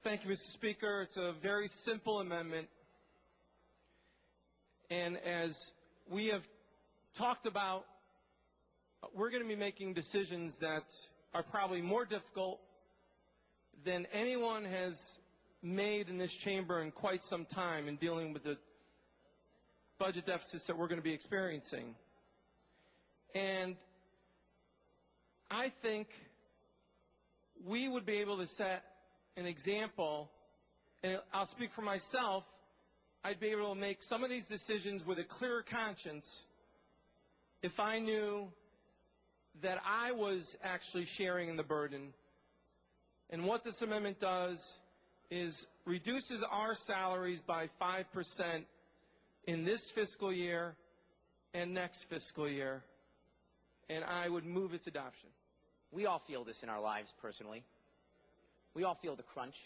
Thank you, Mr. Speaker. It's a very simple amendment. And as we have talked about, we're going to be making decisions that are probably more difficult than anyone has made in this chamber in quite some time in dealing with the budget deficits that we're going to be experiencing. And I think we would be able to set an example, and I'll speak for myself. I'd be able to make some of these decisions with a clearer conscience if I knew that I was actually sharing in the burden. And what this amendment does is reduces our salaries by 5% in this fiscal year and next fiscal year. And I would move its adoption. We all feel this in our lives personally. We all feel the crunch.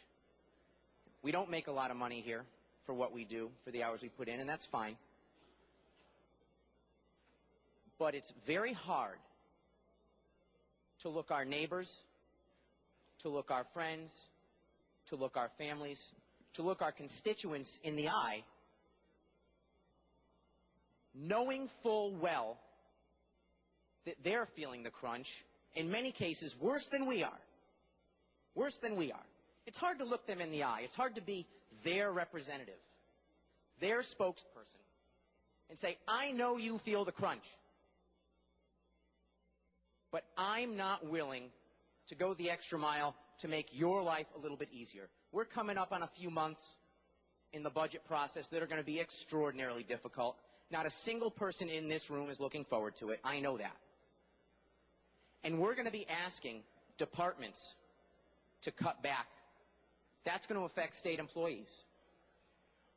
We don't make a lot of money here for what we do, for the hours we put in, and that's fine. But it's very hard to look our neighbors, to look our friends, to look our families, to look our constituents in the eye, knowing full well that they're feeling the crunch, in many cases worse than we are. Worse than we are. It's hard to look them in the eye. It's hard to be their representative, their spokesperson, and say, I know you feel the crunch, but I'm not willing to go the extra mile to make your life a little bit easier. We're coming up on a few months in the budget process that are going to be extraordinarily difficult. Not a single person in this room is looking forward to it. I know that. And we're going to be asking departments to cut back. That's going to affect state employees.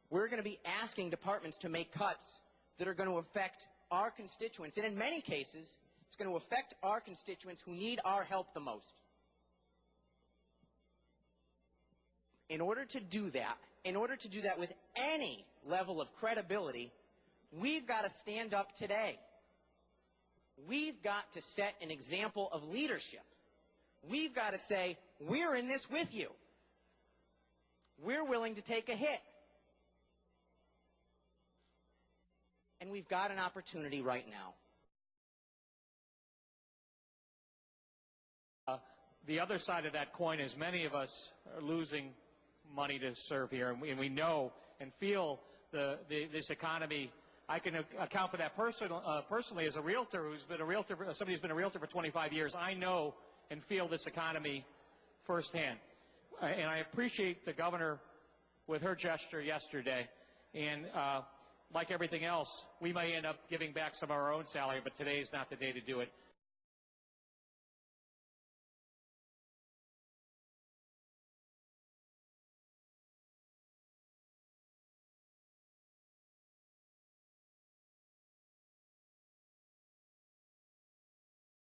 We're going to be asking departments to make cuts that are going to affect our constituents. And in many cases, it's going to affect our constituents who need our help the most. In order to do that with any level of credibility, we've got to stand up today. We've got to set an example of leadership. We've got to say, we're in this with you. We're willing to take a hit. And we've got an opportunity right now. The other side of that coin is many of us are losing money to serve here, and we know and feel this economy. I can account for that personally as a realtor who's been a realtor, somebody who's been a realtor for 25 years. I know and feel this economy firsthand. And I appreciate the governor with her gesture yesterday. And like everything else, we may end up giving back some of our own salary, but today is not the day to do it.